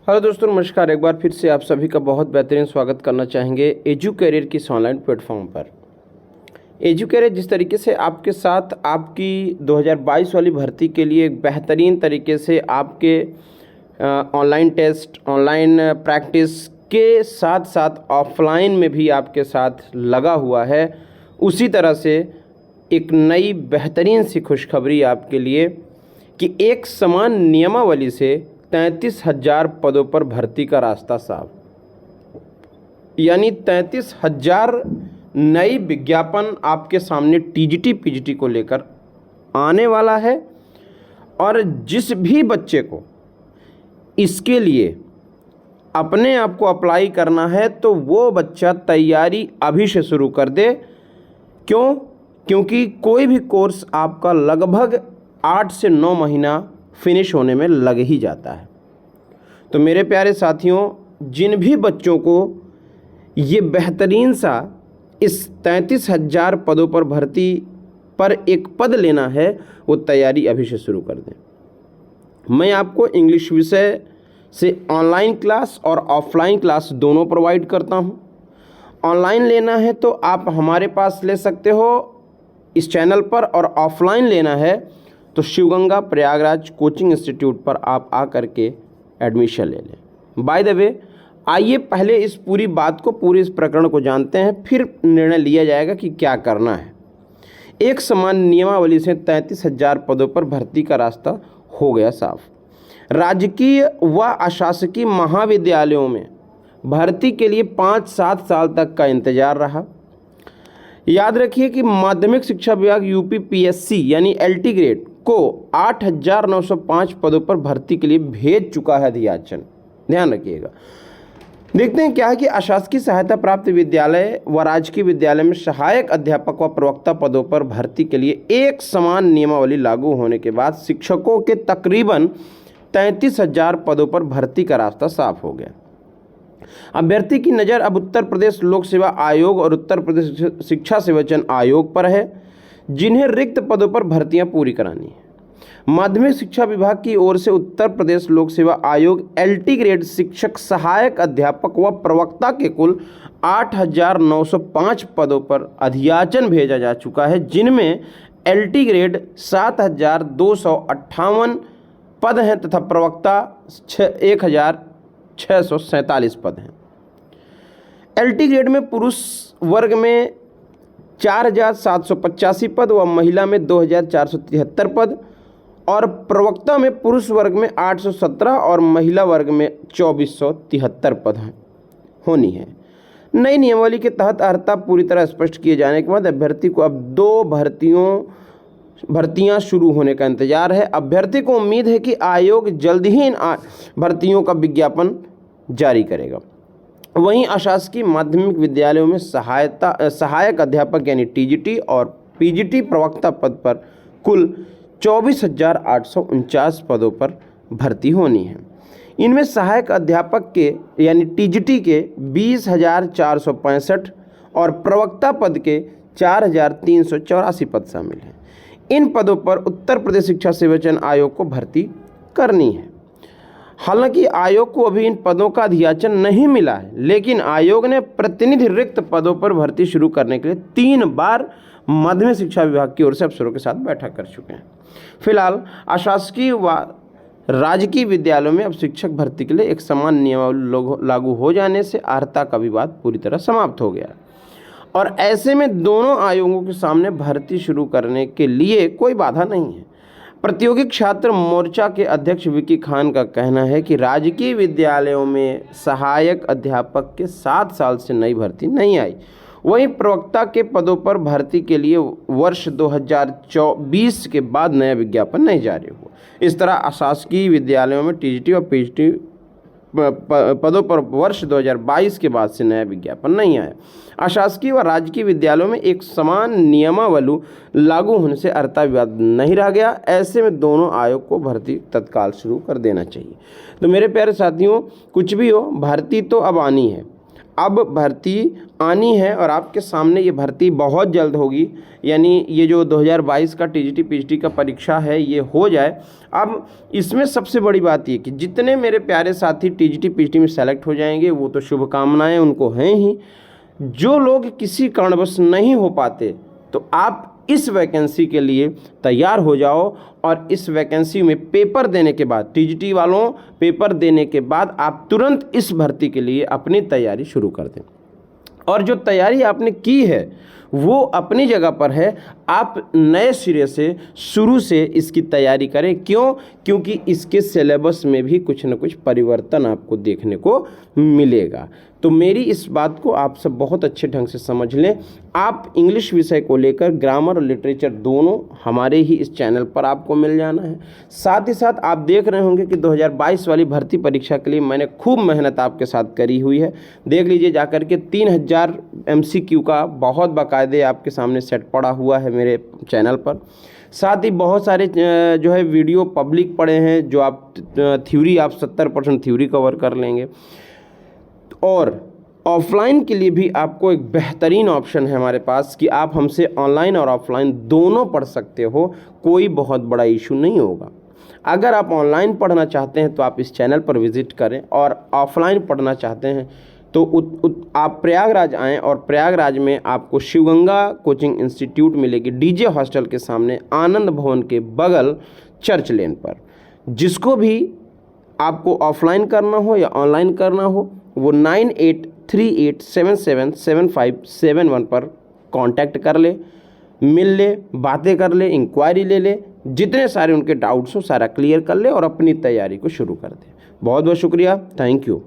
Hello दोस्तों, नमस्कार। एक बार फिर से आप सभी का बहुत बेहतरीन स्वागत करना चाहेंगे एजू करियर की इस ऑनलाइन प्लेटफॉर्म पर। एजू करियर जिस तरीके से आपके साथ आपकी 2022 वाली भर्ती के लिए एक बेहतरीन तरीके से आपके ऑनलाइन टेस्ट, ऑनलाइन प्रैक्टिस के साथ साथ ऑफलाइन में भी आपके साथ लगा हुआ है, उसी तरह से एक नई बेहतरीन सी खुशखबरी आपके लिए कि एक समान नियमावली से 33,000 पदों पर भर्ती का रास्ता साफ। यानी 33,000 नई विज्ञापन आपके सामने टीजीटी पीजीटी को लेकर आने वाला है। और जिस भी बच्चे को इसके लिए अपने आप को अप्लाई करना है तो वो बच्चा तैयारी अभी से शुरू कर दे। क्योंकि कोई भी कोर्स आपका लगभग 8 से 9 महीना फिनिश होने में लग ही जाता है। तो मेरे प्यारे साथियों, जिन भी बच्चों को ये बेहतरीन सा इस 33,000 पदों पर भर्ती पर एक पद लेना है, वो तैयारी अभी से शुरू कर दें। मैं आपको इंग्लिश विषय से ऑनलाइन क्लास और ऑफलाइन क्लास दोनों प्रोवाइड करता हूँ। ऑनलाइन लेना है तो आप हमारे पास ले सकते हो इस चैनल पर, और ऑफलाइन लेना है तो शिवगंगा प्रयागराज कोचिंग इंस्टीट्यूट पर आप आकर के एडमिशन ले लें। बाय द वे, आइए पहले इस पूरी बात को, पूरे इस प्रकरण को जानते हैं, फिर निर्णय लिया जाएगा कि क्या करना है। एक समान नियमावली से 33,000 पदों पर भर्ती का रास्ता हो गया साफ। राजकीय व अशासकीय महाविद्यालयों में भर्ती के लिए 5-7 साल तक का इंतजार रहा। याद रखिए कि माध्यमिक शिक्षा विभाग यूपी पीएससी यानी एलटी ग्रेड को 8,905 पदों पर भर्ती के लिए भेज चुका है अधियाचन। ध्यान रखिएगा। देखते हैं क्या है कि अशासकीय सहायता प्राप्त विद्यालय व राजकीय विद्यालय में सहायक अध्यापक व प्रवक्ता पदों पर भर्ती के लिए एक समान नियमावली लागू होने के बाद शिक्षकों के तकरीबन 33,000 पदों पर भर्ती का रास्ता साफ हो गया। अभ्यर्थी की नज़र अब उत्तर प्रदेश लोक सेवा आयोग और उत्तर प्रदेश शिक्षा सेवाचयन आयोग पर है, जिन्हें रिक्त पदों पर भर्तियां पूरी करानी है। माध्यमिक शिक्षा विभाग की ओर से उत्तर प्रदेश लोक सेवा आयोग एलटी ग्रेड शिक्षक सहायक अध्यापक व प्रवक्ता के कुल 8,905 पदों पर अधियाचन भेजा जा चुका है, जिनमें एलटी ग्रेड 7,258 पद हैं तथा प्रवक्ता 1,647 पद हैं। एलटी ग्रेड में पुरुष वर्ग में 4,785 पद व महिला में 2,473 पद, और प्रवक्ता में पुरुष वर्ग में 817 और महिला वर्ग में 2,473 पद होनी है। नई नियमावली के तहत अर्हता पूरी तरह स्पष्ट किए जाने के बाद अभ्यर्थी को अब 2 भर्तियां शुरू होने का इंतजार है। अभ्यर्थी को उम्मीद है कि आयोग जल्द ही इन भर्तियों का विज्ञापन जारी करेगा। वहीं अशासकीय माध्यमिक विद्यालयों में सहायक अध्यापक यानी टीजीटी और पीजीटी प्रवक्ता पद पर कुल 24,849 पदों पर भर्ती होनी है। इनमें सहायक अध्यापक के यानी टीजीटी के 20,465 और प्रवक्ता पद के 4,384 पद शामिल हैं। इन पदों पर उत्तर प्रदेश शिक्षा सेवाचयन आयोग को भर्ती करनी है। हालांकि आयोग को अभी इन पदों का अधियाचन नहीं मिला है, लेकिन आयोग ने प्रतिनिधि रिक्त पदों पर भर्ती शुरू करने के लिए 3 बार माध्यमिक शिक्षा विभाग की ओर से अफसरों के साथ बैठक कर चुके हैं। फिलहाल अशासकीय व राजकीय विद्यालयों में अब शिक्षक भर्ती के लिए एक समान नियमावली लागू हो जाने से अर्हता का विवाद पूरी तरह समाप्त हो गया, और ऐसे में दोनों आयोगों के सामने भर्ती शुरू करने के लिए कोई बाधा नहीं है। प्रतियोगी छात्र मोर्चा के अध्यक्ष विकी खान का कहना है कि राजकीय विद्यालयों में सहायक अध्यापक के 7 साल से नई भर्ती नहीं आई। वहीं प्रवक्ता के पदों पर भर्ती के लिए वर्ष 2024 के बाद नया विज्ञापन नहीं जारी हुआ। इस तरह अशासकीय विद्यालयों में टीजीटी और पीजीटी पदों पर वर्ष 2022 के बाद से नया विज्ञापन नहीं आया। अशासकीय व राजकीय विद्यालयों में एक समान नियमावली लागू होने से अर्हता विवाद नहीं रह गया। ऐसे में दोनों आयोग को भर्ती तत्काल शुरू कर देना चाहिए। तो मेरे प्यारे साथियों, कुछ भी हो, भर्ती तो अब आनी है। अब भर्ती आनी है और आपके सामने ये भर्ती बहुत जल्द होगी। यानी ये जो 2022 का टीजीटी पीजीटी का परीक्षा है ये हो जाए। अब इसमें सबसे बड़ी बात ये कि जितने मेरे प्यारे साथी टीजीटी पीजीटी में सेलेक्ट हो जाएंगे वो तो शुभकामनाएं उनको हैं ही। जो लोग किसी कारणवश नहीं हो पाते तो आप इस वैकेंसी के लिए तैयार हो जाओ और इस वैकेंसी में पेपर देने के बाद, टीजीटी वालों पेपर देने के बाद आप तुरंत इस भर्ती के लिए अपनी तैयारी शुरू कर दें। और जो तैयारी आपने की है वो अपनी जगह पर है, आप नए सिरे से शुरू से इसकी तैयारी करें। क्यों? क्योंकि इसके सिलेबस में भी कुछ न कुछ परिवर्तन आपको देखने को मिलेगा। तो मेरी इस बात को आप सब बहुत अच्छे ढंग से समझ लें। आप इंग्लिश विषय को लेकर ग्रामर और लिटरेचर दोनों हमारे ही इस चैनल पर आपको मिल जाना है। साथ ही साथ आप देख रहे होंगे कि 2022 वाली भर्ती परीक्षा के लिए मैंने खूब मेहनत आपके साथ करी हुई है। देख लीजिए जाकर के 3000 MCQ का बहुत बाकायदे आपके सामने सेट पड़ा हुआ है मेरे चैनल पर। साथ ही बहुत सारे जो है वीडियो पब्लिक पड़े हैं, जो आप थ्योरी आप 70% थ्योरी कवर कर लेंगे। और ऑफलाइन के लिए भी आपको एक बेहतरीन ऑप्शन है हमारे पास कि आप हमसे ऑनलाइन और ऑफलाइन दोनों पढ़ सकते हो, कोई बहुत बड़ा इशू नहीं होगा। अगर आप ऑनलाइन पढ़ना चाहते हैं तो आप इस चैनल पर विज़िट करें, और ऑफलाइन पढ़ना चाहते हैं तो आप प्रयागराज आएँ, और प्रयागराज में आपको शिवगंगा कोचिंग इंस्टीट्यूट मिलेगी, डीजे हॉस्टल के सामने, आनंद भवन के बगल, चर्च लेन पर। जिसको भी आपको ऑफलाइन करना हो या ऑनलाइन करना हो वो 9838777571 पर कांटेक्ट कर ले, मिल ले, बातें कर ले, इंक्वायरी ले ले, जितने सारे उनके डाउट्स हो सारा क्लियर कर ले और अपनी तैयारी को शुरू कर दे। बहुत बहुत शुक्रिया, थैंक यू।